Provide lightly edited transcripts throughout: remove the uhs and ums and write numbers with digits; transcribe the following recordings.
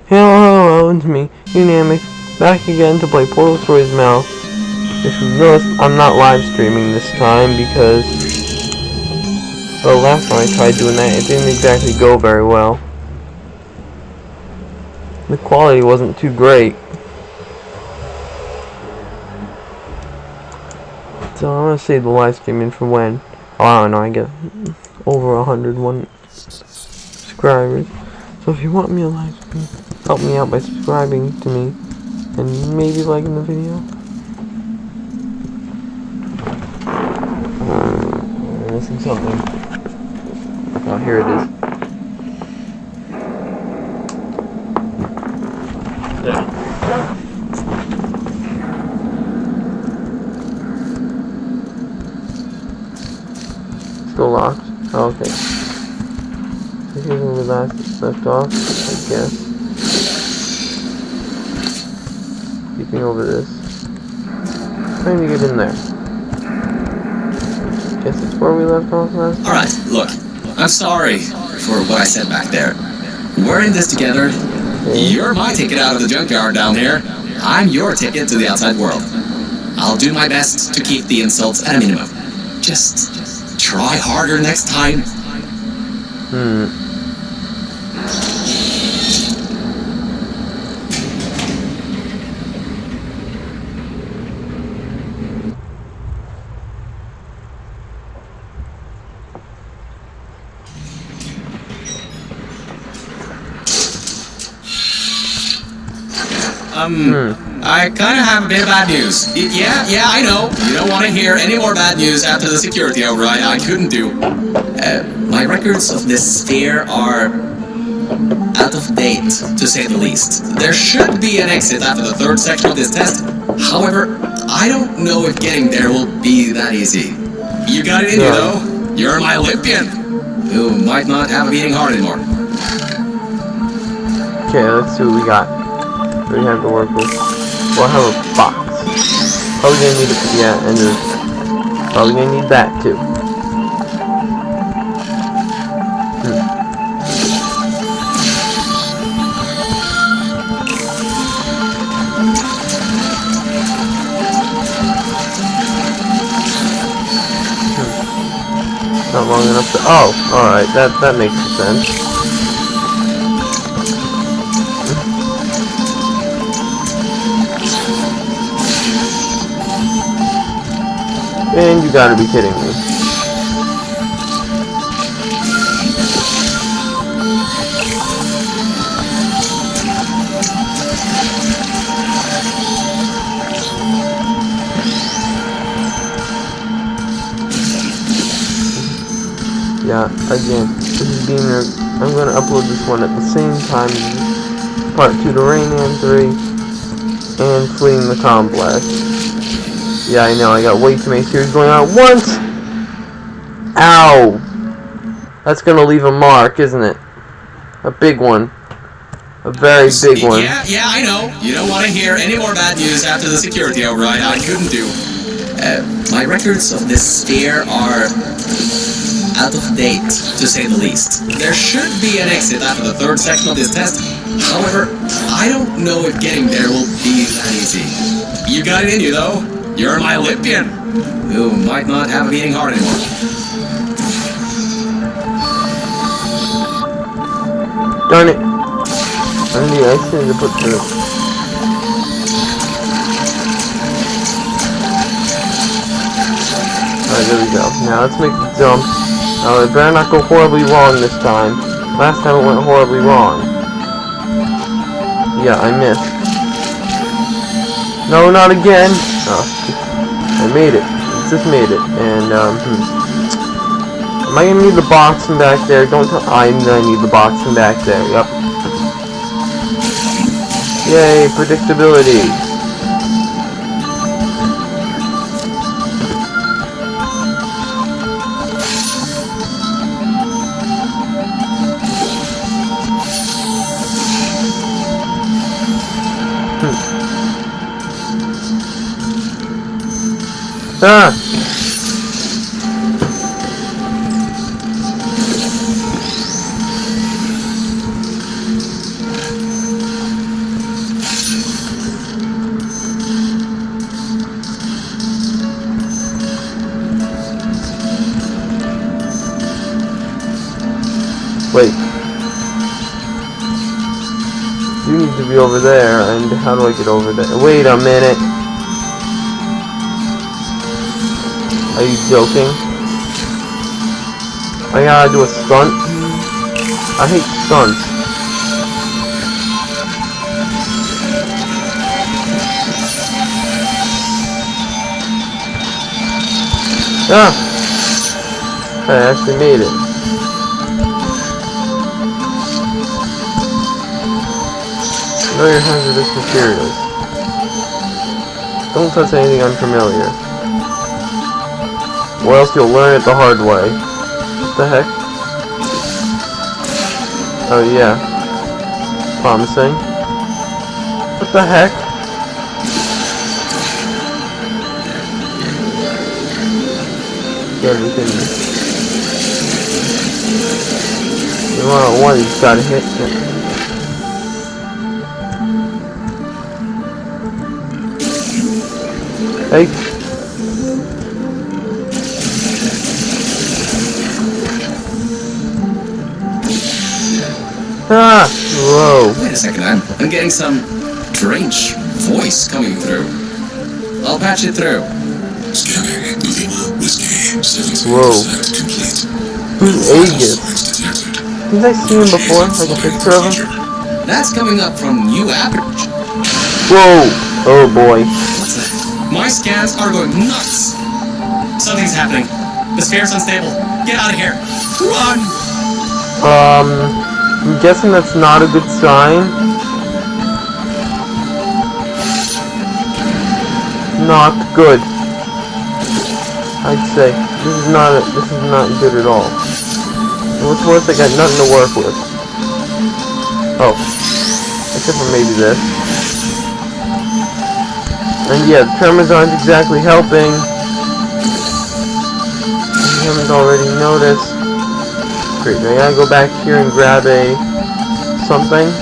Hello, it's me, Unamic, back again to play Portal Stories Mouth. If you've noticed, I'm not live streaming this time because, well, last time I tried doing that, it didn't exactly go very well. The quality wasn't too great. So I'm gonna save the live streaming for when, I don't know, I get over 101 subscribers. So if you want me to live stream, help me out by subscribing to me and maybe liking the video. I'm missing something. Oh, here it is. Yeah. Still locked. Oh, okay. So here's where we left off, I guess. Peeping over this. Trying to get in there. Guess it's where we left off last time. Alright, look. I'm sorry for what I said back there. We're in this together. Okay. You're my ticket out of the junkyard down here. I'm your ticket to the outside world. I'll do my best to keep the insults at a minimum. Just try harder next time. I kind of have a bit of bad news. Yeah, I know. You don't want to hear any more bad news after the security override. I couldn't do. My records of this sphere are out of date, to say the least. There should be an exit after the third section of this test. However, I don't know if getting there will be that easy. You got it in you, though. You're my Olympian, who might not have a beating heart anymore. Okay, let's see what we got. What do we have to work with? We'll have a box. Probably gonna need it, yeah, and there's probably gonna need that too. Not long enough to. Oh, alright, that makes sense. And you gotta be kidding me. Yeah, again, this is being I'm gonna upload this one at the same time as part 2 to Rayman 3 and Fleeing the Complex. Yeah, I know, I got way too many series going on at once! Ow! That's gonna leave a mark, isn't it? A big one. A very big one. Yeah, I know. You don't want to hear any more bad news after the security override. I couldn't do. My records of this sphere are out of date, to say the least. There should be an exit after the third section of this test. However, I don't know if getting there will be that easy. You got it in you, though. You're my Olympian, who might not have a beating heart anymore. Darn it. I need to put the... Alright, there we go. Now let's make the jump. Now it better not go horribly wrong this time. Last time it went horribly wrong. Yeah, I missed. No, not again. Oh, I made it. Just made it. And, am I gonna need the box from back there? Don't tell. I need the box from back there. Yep. Yay, predictability. Ah! Wait. You need to be over there, and how do I get over there? Wait a minute. Are you joking? I gotta do a stunt? I hate stunts. Ah! I actually made it. Know your hazardous materials. Don't touch anything unfamiliar. Or else you'll learn it the hard way. What the heck? Oh yeah. Promising. What the heck? Everything. You want one, you just gotta hit it. Hey. Ah! Whoa. Wait a second, I'm getting some strange voice coming through. I'll patch it through. Scanning Lima Whiskey 70% Whoa. complete. Who's Aegis? Detected. Didn't I see him before? Like a picture of him? That's coming up from you, Average. Whoa! Oh boy. What's that? My scans are going nuts. Something's happening. The sphere's unstable. Get out of here. Run! I'm guessing that's not a good sign. Not good. I'd say this is not good at all. And what's worse, I got nothing to work with. Oh, except for maybe this. And yeah, the tremors aren't exactly helping. If you haven't already noticed. Great, now I gotta go back here and grab a something.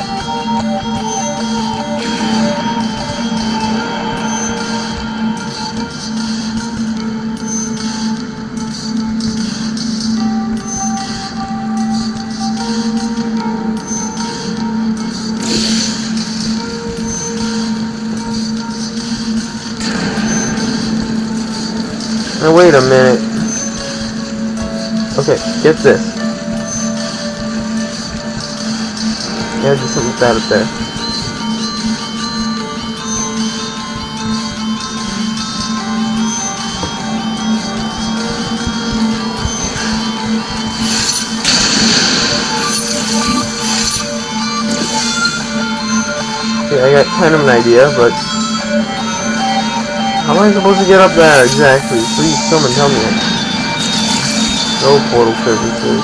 Now wait a minute. Okay, get this. Yeah, do something with that up there. Okay, I got kind of an idea, but how am I supposed to get up there exactly? Please, someone tell me. No portal services.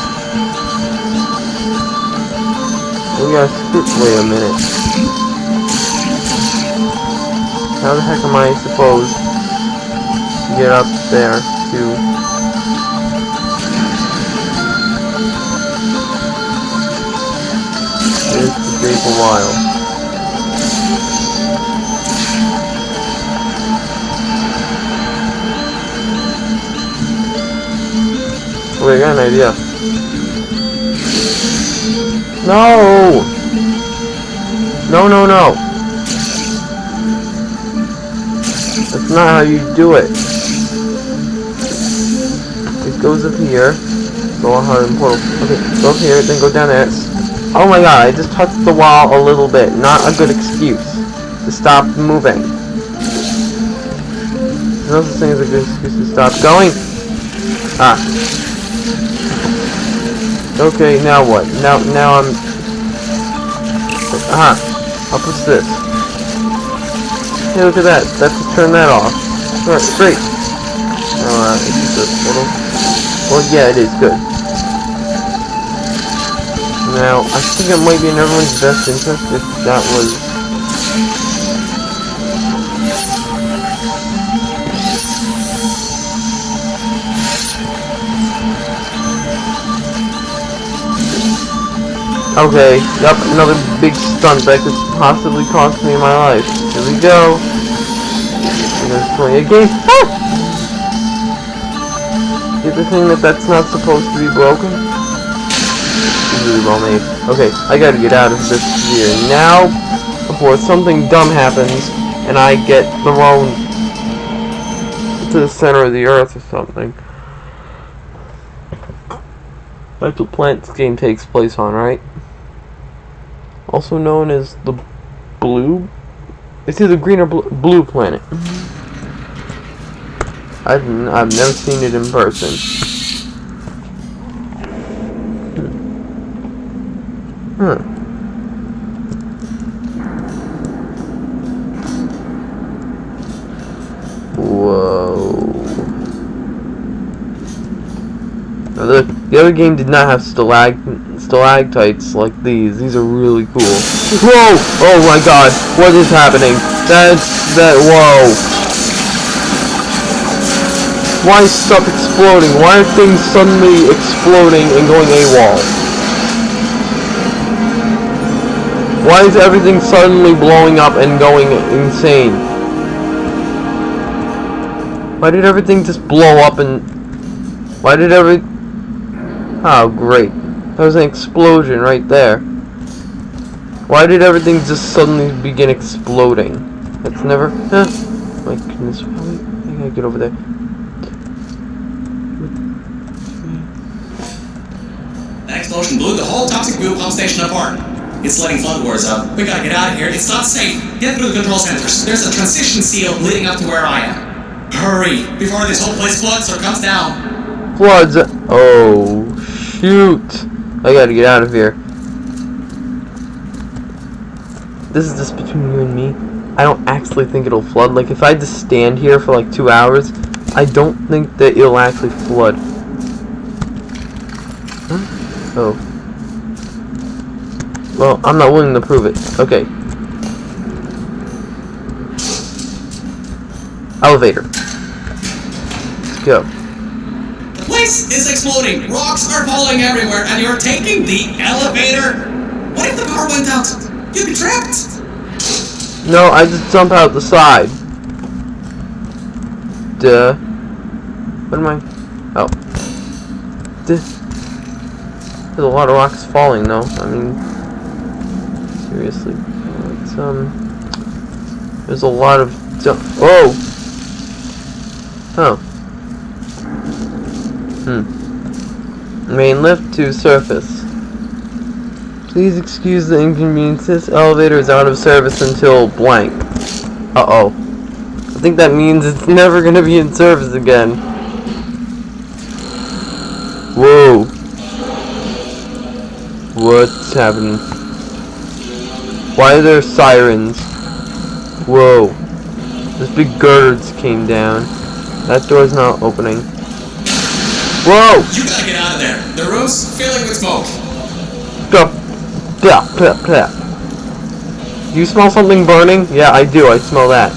We gotta wait a minute. How the heck am I supposed to get up there to... This could take a while. Wait, I got an idea. No! No, no, no! That's not how you do it. It goes up here. Go on hard and portal. Okay, go up here, then go down there. Oh my god, I just touched the wall a little bit. Not a good excuse to stop moving. There's no such thing as a good excuse to stop going. Ah. Okay, now what? Now I'm... Aha! I'll push this. Hey, look at that. That's to turn that off. Alright, great. It's just a portal. Well, yeah, it is good. Now, I think it might be in everyone's best interest if that was... Okay, yep, another big stunt that could possibly cost me my life. Here we go. I'm gonna play a game. Ah! Get the thing that's not supposed to be broken? Really well made. Okay, I gotta get out of this sphere now before something dumb happens and I get thrown to the center of the earth or something. That's what planet this game takes place on, right? Also known as the blue? It's either green or blue planet. I've never seen it in person. Whoa. Now the other game did not have stalactites like these. These are really cool. Whoa! Oh my god, what is happening? Whoa. Why is stuff exploding? Why are things suddenly exploding and going AWOL? Why is everything suddenly blowing up and going insane? Why did everything just blow up and... Why did Oh, great. That was an explosion right there. Why did everything just suddenly begin exploding? That's never... My goodness, I gotta get over there. That explosion blew the whole toxic goo pump station apart. It's letting flood wars up. We gotta get out of here. It's not safe. Get through the control centers. There's a transition seal leading up to where I am. Hurry, before this whole place floods or comes down. Floods. Oh, shoot. I gotta get out of here. This is just between you and me. I don't actually think it'll flood. Like, if I just stand here for like 2 hours, I don't think that it'll actually flood. Huh? Oh. Well, I'm not willing to prove it. Okay. Elevator. Let's go. The place is exploding. Rocks are falling everywhere, and you're taking the elevator? What if the power went out? You'd be trapped. No, I just jump out the side. Duh. What am I? Oh. There's a lot of rocks falling, though. I mean, seriously. It's, there's a lot of oh! Oh. Main lift to surface. Please excuse the inconvenience. This elevator is out of service until blank. Uh-oh. I think that means it's never gonna be in service again. Whoa. What's happening? Why are there sirens? Whoa. This big girder came down. That door's not opening. Whoa! You gotta get out of there. The room's filling with smoke. Go. Do you smell something burning? Yeah, I do. I smell that.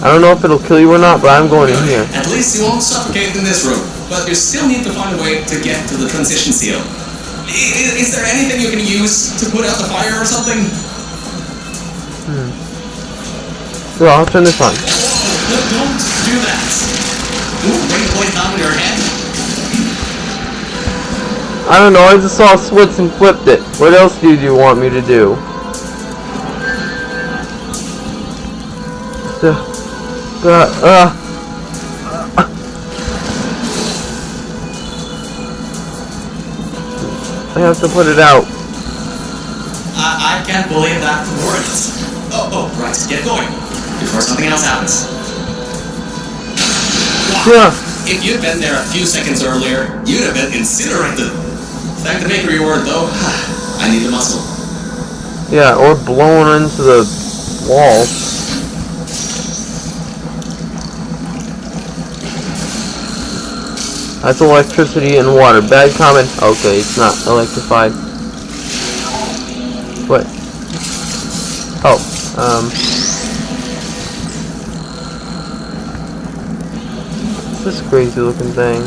I don't know if it'll kill you or not, but I'm going in here. At least you won't suffocate in this room. But you still need to find a way to get to the transition seal. Is there anything you can use to put out the fire or something? So I'll turn this on. Don't do that. Ooh, bring the point down to your head. I don't know, I just saw a switch and flipped it. What else did you want me to do? I have to put it out. I can't believe that worked. Oh, right, get going. Before something else happens. Wow. Yeah. If you'd been there a few seconds earlier, you'd have been incinerated. Thank the bakery word, though. I need the muscle. Yeah, or blown into the wall. That's electricity and water. Bad comment. Okay, it's not electrified. What? Oh, what's this crazy looking thing?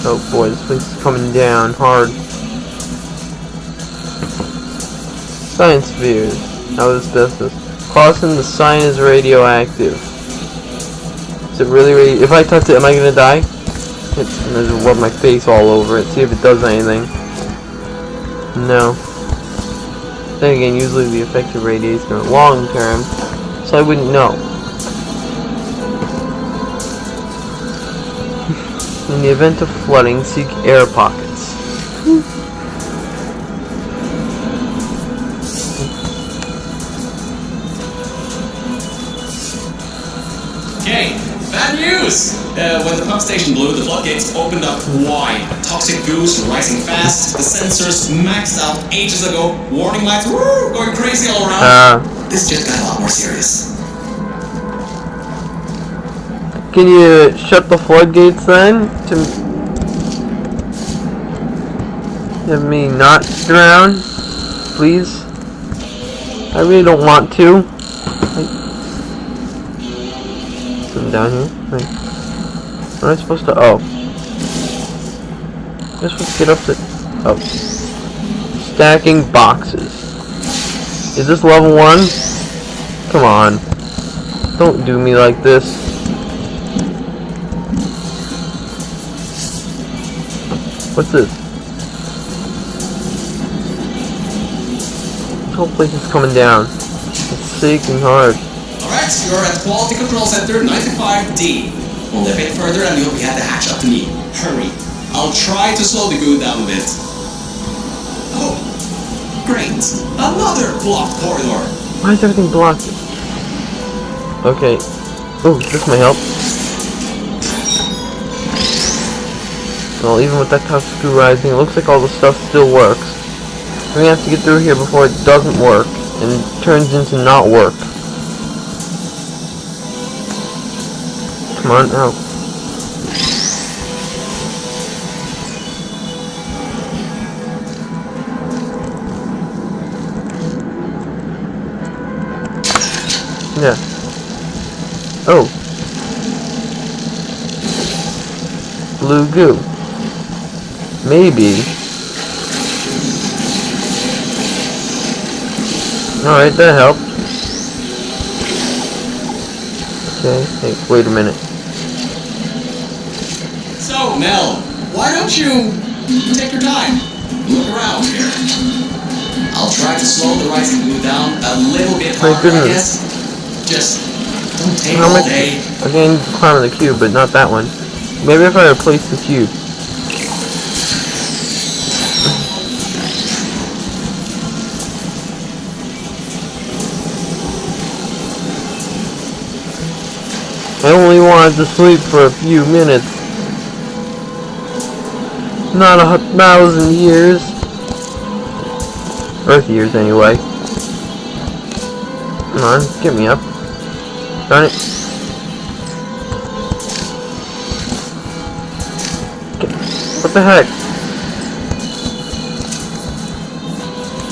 Oh boy, this place is coming down hard. Science spheres. How is business? Caution, the sign is radioactive. Is it really, really... If I touch it, am I gonna die? I'll just rub my face all over it, see if it does anything. No. Then again, usually the effective radiation are long term, so I wouldn't know. In the event of flooding, seek air pockets. Okay, bad news! When the pump station blew, the floodgates opened up wide. Toxic goose rising fast. The sensors maxed out ages ago. Warning lights going crazy all around. This just got a lot more serious. Can you shut the floodgates then? To have me not drown? Please? I really don't want to. Something down here? Right. What am I supposed to... Oh. I'm supposed to get up to... Oh. Stacking boxes. Is this level 1? Come on. Don't do me like this. What's this? This whole place is coming down. It's shaking hard. Alright, you're at Quality Control Center 95D. Only a bit further and you'll be at the hatch up to me. Hurry. I'll try to slow the goo down a bit. Oh, great. Another blocked corridor. Why is everything blocked? Okay. Oh, this might help. Well, even with that toxic goo rising, it looks like all the stuff still works. We're gonna have to get through here before it doesn't work and turns into not work. Come on, out. Yeah. Oh. Blue goo. Maybe. Alright, that helped. Okay, hey, wait a minute. So, Mel, why don't you take your time? Look around here. I'll try to slow the rising goo down a little bit harder, I guess. Just don't take all day. Again, climbing the cube, but not that one. Maybe if I replace the cube. I only wanted to sleep for a few minutes. Not 1,000 years. Earth years, anyway. Come on, get me up. Darn it. What the heck?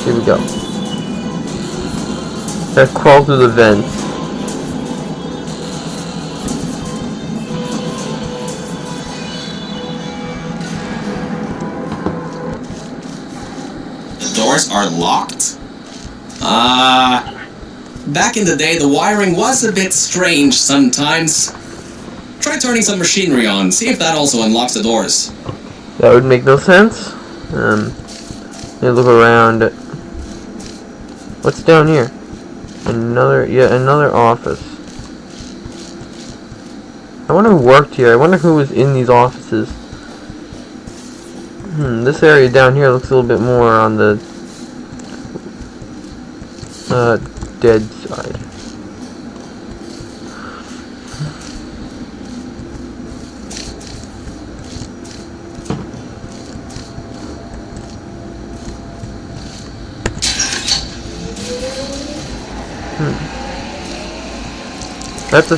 Here we go. Let's crawl through the vents. The doors are locked? Back in the day, the wiring was a bit strange sometimes. Try turning some machinery on, see if that also unlocks the doors. That would make no sense. Let me look around. What's down here? Another office. I wonder who worked here. I wonder who was in these offices. This area down here looks a little bit more on the dead side. That's a...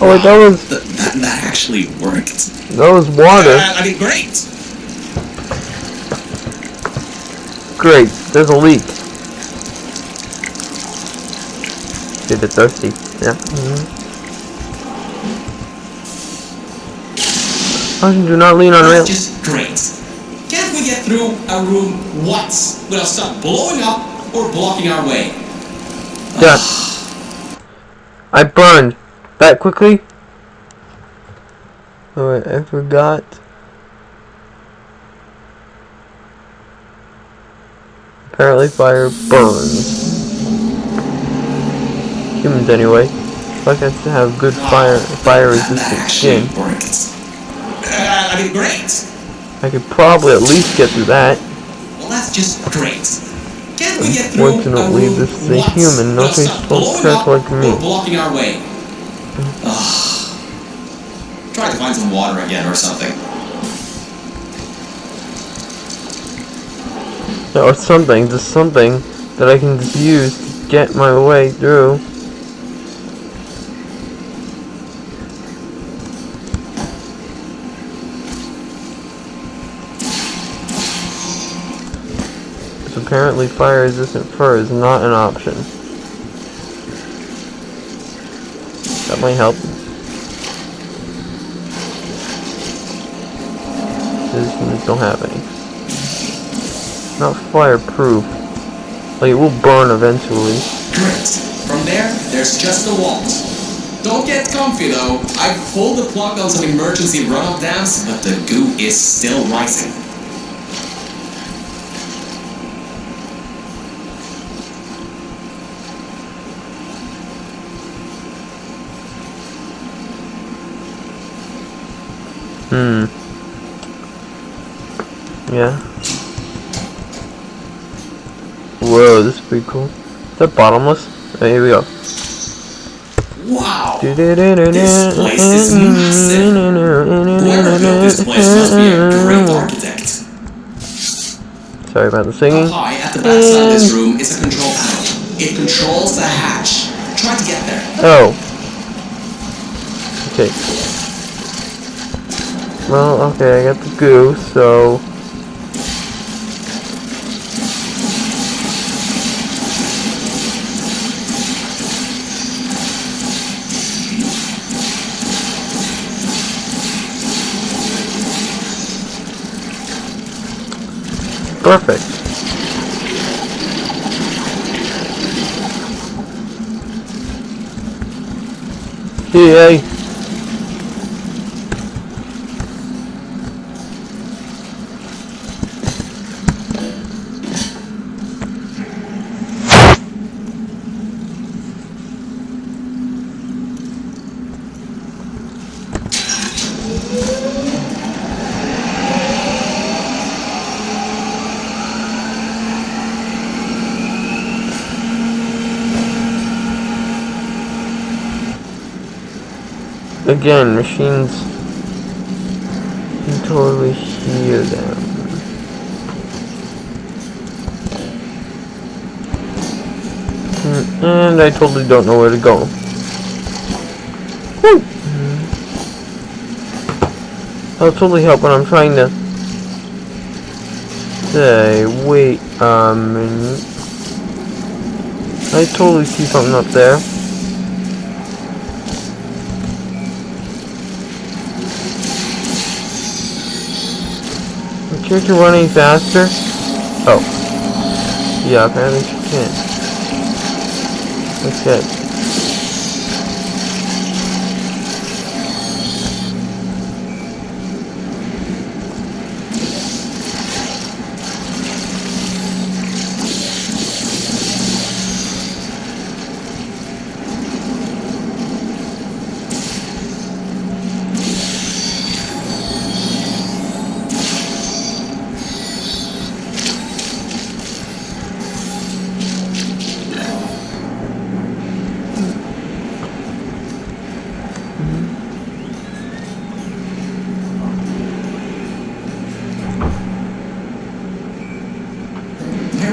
Oh wait, that was... That actually worked. That was water. I mean, great! Great, there's a leak. Get a bit thirsty. Yeah. Caution, do not lean on rails. That's just great. Can't we get through a room once without stuff blowing up or blocking our way? Yeah. I burned that quickly. Alright, I forgot. Apparently fire burns. Humans anyway. Like I to have good fire resistant skin. I mean, great. I could probably at least get through that. Well, that's just great. Can't we get through? Unfortunately, this is a human, no face to track like me. We're blocking our way. Try to find some water again or something. Or something, just something that I can just use to get my way through. Apparently fire resistant fur is not an option. That might help. These humans don't have any. Not fireproof. Like, it will burn eventually. Great. From there, there's just the walls. Don't get comfy though. I've pulled the plug on some emergency run-up dams, but the goo is still rising. Yeah. Whoa, this is pretty cool. Is that bottomless? Oh, here we go. Wow! This place is massive! Whoever built this place must be a great architect. Sorry about the singing. Up high at the back side of this room is a control panel. It controls the hatch. Try to get there. Oh. Okay. Well, okay, I got the goo, so... Perfect. Yay. Again, machines can totally hear them. And I totally don't know where to go. Woo! That'll totally help when I'm trying to say, wait a minute. I totally see something up there. Can't you run any faster? Oh. Yeah, apparently she can't. Okay.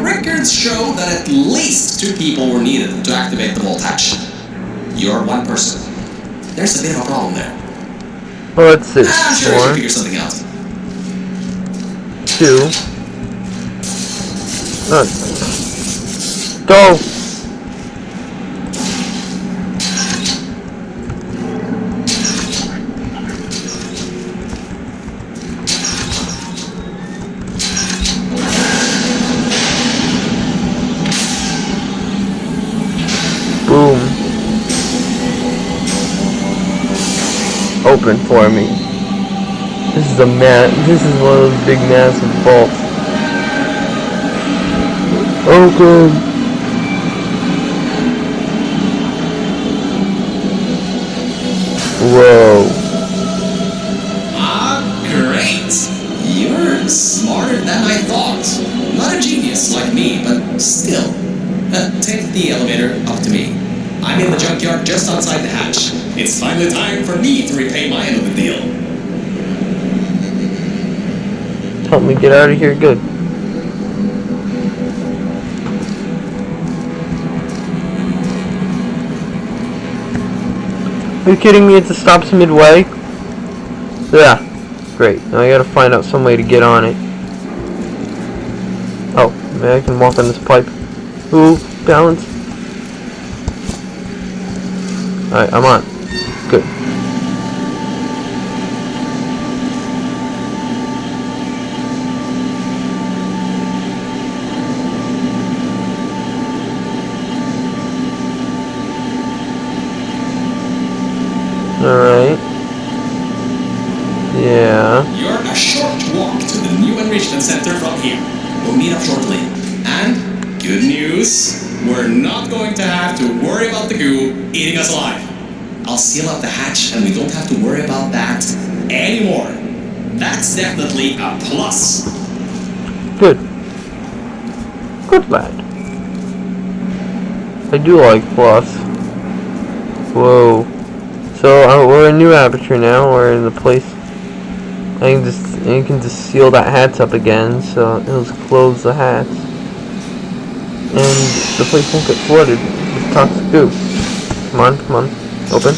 Records show that at least 2 people were needed to activate the vault hatch. You're one person. There's a bit of a problem there. Well, let's see. I'm sure you 4, can figure something out. 2. Go! Boom. Open for me. This is this is one of those big massive vaults. Oh good. Whoa. Ah, great. You're smarter than I thought. Not a genius like me, but still. Take the elevator up to me. I'm in the junkyard just outside the hatch. It's finally time for me to repay my end of the deal. Help me get out of here, good. Are you kidding me? It stops midway? Yeah. Great. Now I gotta find out some way to get on it. Oh, maybe I can walk on this pipe. Ooh, balance. Alright, I'm on. Good. Alright. Yeah. You're a short walk to the new enrichment center from here. We'll meet up shortly. And good news, we're not going to have to worry about the goo eating us alive. I'll seal up the hatch and we don't have to worry about that anymore. That's definitely a plus. Good. Good lad. I do like plus. Whoa. So we're in New Aperture now. We're in the place. I can just seal that hatch up again. So it'll just close the hatch, and the place won't get flooded with toxic goo. Come on, come on, open.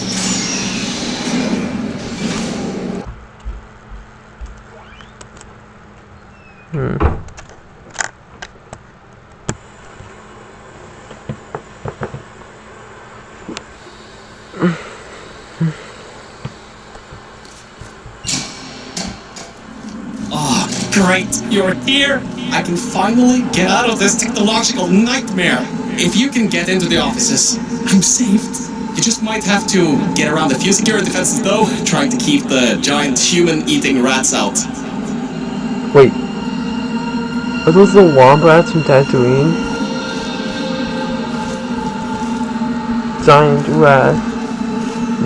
Oh, great, you're here! I can finally get out of this technological nightmare! If you can get into the offices, I'm saved. You just might have to get around a few security fences though, trying to keep the giant human-eating rats out. Wait. Are those the wombats from Tatooine? Giant rats.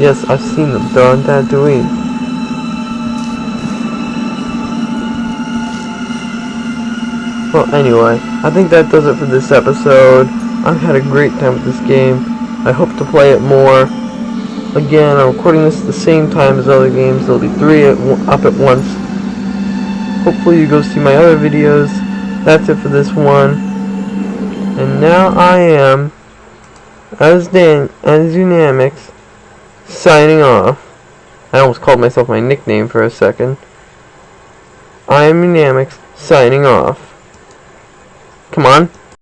Yes, I've seen them. They're on Tatooine. Well, anyway, I think that does it for this episode. I've had a great time with this game. I hope to play it more. Again, I'm recording this at the same time as other games. There'll be 3 up at once. Hopefully you go see my other videos. That's it for this one. And now I am, as Dynamics, signing off. I almost called myself my nickname for a second. I am Dynamics, signing off. Come on.